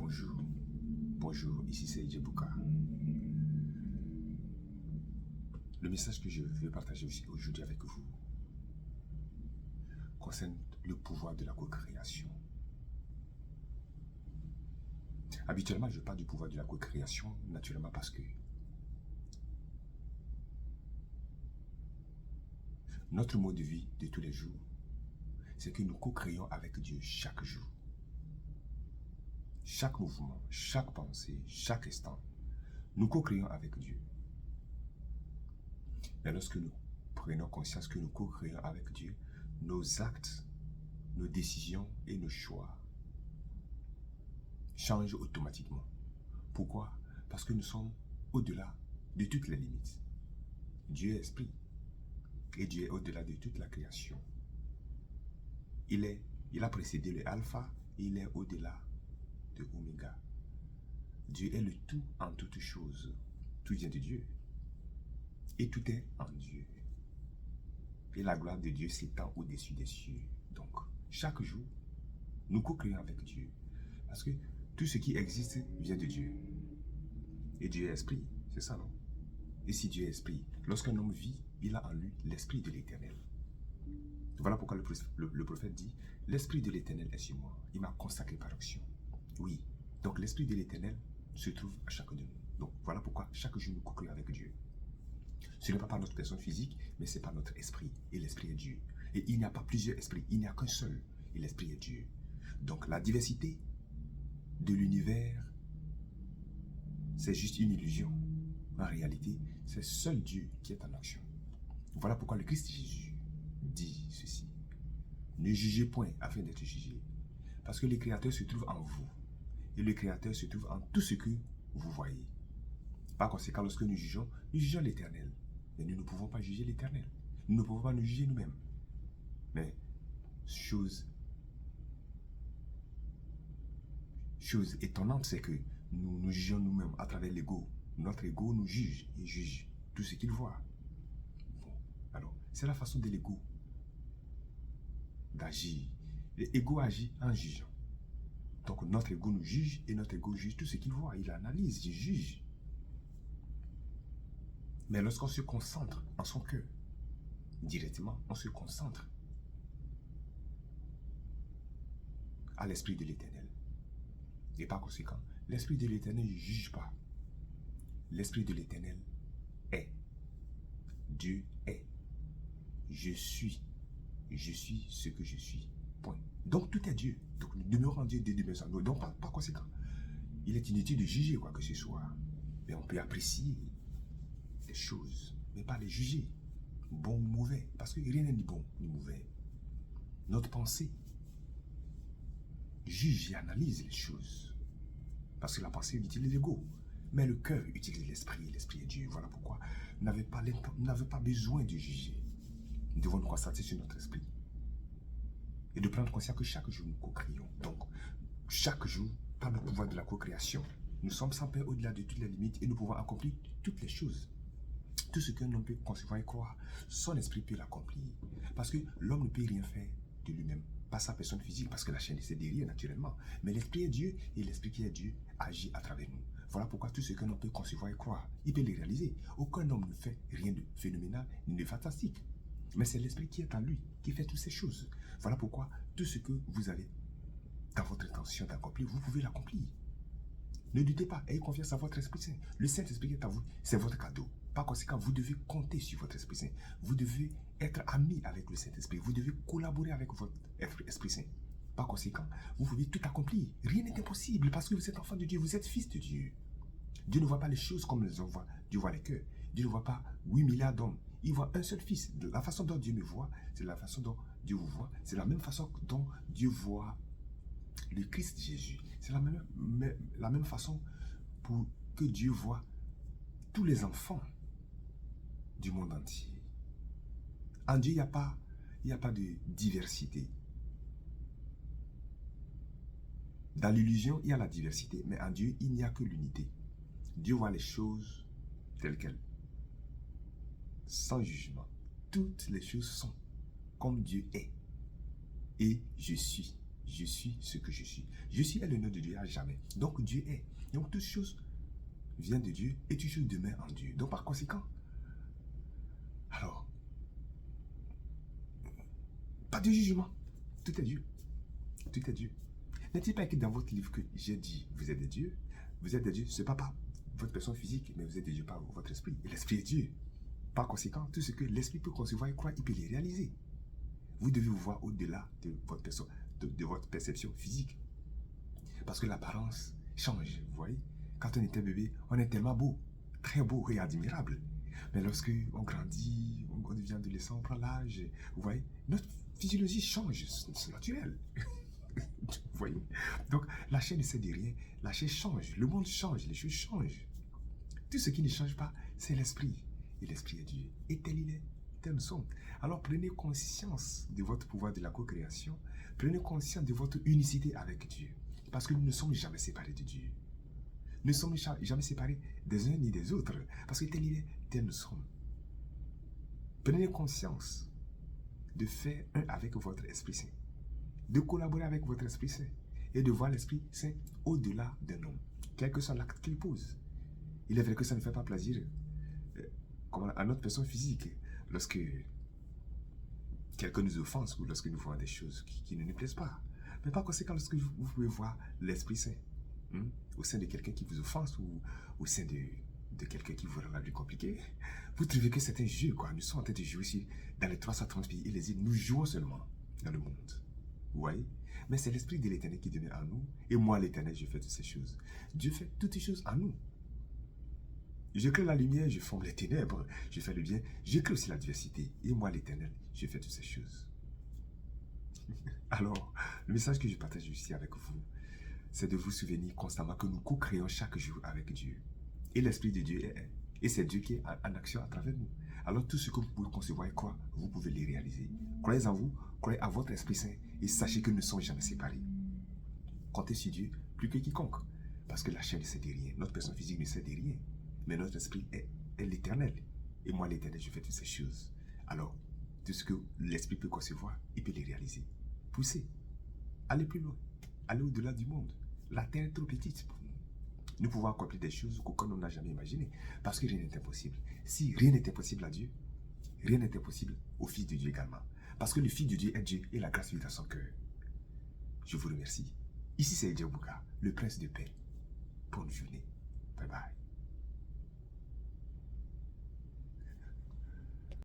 Bonjour. Bonjour, ici c'est Djebouka. Le message que je veux partager aujourd'hui avec vous concerne le pouvoir de la co-création. Habituellement, je parle du pouvoir de la co-création, naturellement parce que notre mode de vie de tous les jours, c'est que nous co-créons avec Dieu chaque jour. Chaque mouvement, chaque pensée, chaque instant, nous co-créons avec Dieu. Mais lorsque nous prenons conscience que nous co-créons avec Dieu, nos actes, nos décisions et nos choix changent automatiquement. Pourquoi? Parce que nous sommes au-delà de toutes les limites. Dieu est esprit et Dieu est au-delà de toute la création. Il a précédé le alpha et il est au-delà de oméga. Dieu est le tout en toutes choses. Tout vient de Dieu. Et tout est en Dieu. Et la gloire de Dieu s'étend au-dessus des cieux. Donc, chaque jour, nous co-créons avec Dieu. Parce que tout ce qui existe vient de Dieu. Et Dieu est esprit. C'est ça, non? Et si Dieu est esprit, lorsqu'un homme vit, il a en lui l'esprit de l'Éternel. Voilà pourquoi le prophète dit, l'esprit de l'Éternel est sur moi. Il m'a consacré par action. Oui. Donc, l'esprit de l'Éternel se trouve à chacun de nous. Donc, voilà pourquoi chaque jour nous co-créons avec Dieu. Ce n'est pas par notre personne physique, mais c'est par notre esprit. Et l'esprit est Dieu. Et il n'y a pas plusieurs esprits, il n'y a qu'un seul. Et l'esprit est Dieu. Donc la diversité de l'univers, c'est juste une illusion. En réalité, c'est seul Dieu qui est en action. Voilà pourquoi le Christ Jésus dit ceci. Ne jugez point afin d'être jugé. Parce que le Créateur se trouve en vous. Et le Créateur se trouve en tout ce que vous voyez. Par conséquent, lorsque nous jugeons l'Éternel. Mais nous ne pouvons pas juger l'Éternel. Nous ne pouvons pas nous juger nous-mêmes. Mais chose étonnante, c'est que nous nous jugeons nous-mêmes à travers l'ego. Notre ego nous juge et juge tout ce qu'il voit. Bon, alors, c'est la façon de l'ego d'agir. L'ego agit en jugeant. Donc notre ego nous juge et notre ego juge tout ce qu'il voit. Il analyse, il juge. Mais lorsqu'on se concentre en son cœur, directement, on se concentre à l'esprit de l'Éternel. Et par conséquent, l'esprit de l'Éternel ne juge pas. L'esprit de l'Éternel est. Dieu est. Je suis ce que je suis. Point. Donc tout est Dieu. Donc nous demeurons en Dieu dès demain. Donc par conséquent, il est inutile de juger quoi que ce soit. Mais on peut apprécier des choses, mais pas les juger, bon ou mauvais, parce que rien n'est ni bon ni mauvais. Notre pensée juge et analyse les choses, parce que la pensée utilise l'ego, mais le cœur utilise l'esprit, et l'esprit est Dieu. Voilà pourquoi nous n'avons pas besoin de juger. Nous devons nous concentrer sur notre esprit et de prendre conscience que chaque jour nous co-créons. Donc, chaque jour, par le pouvoir de la co-création, nous sommes sans peur au-delà de toutes les limites et nous pouvons accomplir toutes les choses. Tout ce qu'un homme peut concevoir et croire, son esprit peut l'accomplir. Parce que l'homme ne peut rien faire de lui-même, pas sa personne physique, parce que la chaîne c'est derrière naturellement. Mais l'esprit est Dieu, et l'esprit qui est Dieu agit à travers nous. Voilà pourquoi tout ce qu'un homme peut concevoir et croire, il peut les réaliser. Aucun homme ne fait rien de phénoménal ni de fantastique. Mais c'est l'esprit qui est en lui, qui fait toutes ces choses. Voilà pourquoi tout ce que vous avez dans votre intention d'accomplir, vous pouvez l'accomplir. Ne doutez pas, ayez confiance à votre Esprit Saint. Le Saint-Esprit qui est à vous, c'est votre cadeau. Par conséquent, vous devez compter sur votre Esprit Saint. Vous devez être ami avec le Saint-Esprit. Vous devez collaborer avec votre Esprit Saint. Par conséquent, vous pouvez tout accomplir. Rien n'est impossible parce que vous êtes enfant de Dieu, vous êtes fils de Dieu. Dieu ne voit pas les choses comme les hommes voient. Dieu voit les cœurs. Dieu ne voit pas 8 milliards d'hommes. Il voit un seul fils. De la façon dont Dieu me voit, c'est la façon dont Dieu vous voit. C'est la même façon dont Dieu voit le Christ Jésus. C'est la même façon pour que Dieu voit tous les enfants du monde entier. En Dieu, il n'y a pas de diversité. Dans l'illusion, il y a la diversité, mais en Dieu, il n'y a que l'unité. Dieu voit les choses telles quelles, sans jugement. Toutes les choses sont comme Dieu est. Et je suis Je suis ce que je suis. Je suis est le nom de Dieu à jamais. Donc Dieu est. Donc toute chose vient de Dieu et toute chose demeure en Dieu. Donc par conséquent, alors, pas de jugement. Tout est Dieu. Tout est Dieu. N'est-il pas écrit dans votre livre que j'ai dit, vous êtes des dieux? Vous êtes des dieux, ce n'est pas votre personne physique, mais vous êtes des dieux par votre esprit. Et l'esprit est Dieu. Par conséquent, tout ce que l'esprit peut concevoir et croire, il peut les réaliser. Vous devez vous voir au-delà de votre personne, de votre perception physique. Parce que l'apparence change, vous voyez. Quand on était bébé, on est tellement beau, très beau et admirable. Mais lorsque on grandit, on devient adolescent, on prend l'âge, vous voyez, notre physiologie change, c'est naturel. Vous voyez. Donc la chair ne sait de rien, la chair change, le monde change, les choses changent. Tout ce qui ne change pas, c'est l'esprit. Et l'esprit est Dieu. Et tel il est, tel nous sommes. Alors prenez conscience de votre pouvoir de la co-création. Prenez conscience de votre unicité avec Dieu. Parce que nous ne sommes jamais séparés de Dieu. Nous ne sommes jamais séparés des uns ni des autres. Parce que tel il est, tel nous sommes. Prenez conscience de faire un avec votre Esprit Saint. De collaborer avec votre Esprit Saint. Et de voir l'Esprit Saint au-delà d'un homme. Quel que soit l'acte qu'il pose. Il est vrai que ça ne fait pas plaisir à notre personne physique. Lorsque quelqu'un nous offense ou lorsque nous voyons des choses qui ne nous plaisent pas. Mais par conséquent, lorsque vous pouvez voir l'Esprit Saint au sein de quelqu'un qui vous offense ou au sein de quelqu'un qui vous rend la vie compliquée, vous trouvez que c'est un jeu, quoi. Nous sommes en train de jouer aussi dans les 330 pays et les îles. Nous jouons seulement dans le monde. Vous voyez? Mais c'est l'Esprit de l'Éternel qui demeure en nous. Et moi, l'Éternel, je fais toutes ces choses. Dieu fait toutes ces choses en nous. Je crée la lumière, je forme les ténèbres, je fais le bien, je crée aussi l'adversité. Et moi, l'Éternel, je fais toutes ces choses. Alors, le message que je partage ici avec vous, c'est de vous souvenir constamment que nous co-créons chaque jour avec Dieu. Et l'Esprit de Dieu est un. Et c'est Dieu qui est en action à travers nous. Alors, tout ce que vous pouvez concevoir et croire, vous pouvez les réaliser. Croyez en vous, croyez à votre Esprit Saint et sachez que nous ne sommes jamais séparés. Comptez sur Dieu plus que quiconque. Parce que la chair ne sait de rien, notre personne physique ne sait de rien. Mais notre esprit est l'Éternel. Et moi, l'Éternel, je fais toutes ces choses. Alors, tout ce que l'esprit peut concevoir, il peut les réaliser. Poussez. Allez plus loin. Allez au-delà du monde. La terre est trop petite pour nous. Nous pouvons accomplir des choses qu'aucun n'a jamais imaginées. Parce que rien n'est impossible. Si rien n'est impossible à Dieu, rien n'est impossible au Fils de Dieu également. Parce que le Fils de Dieu est Dieu et la grâce vit dans son cœur. Je vous remercie. Ici, c'est Djabouka, le prince de paix. Bonne journée. Bye bye.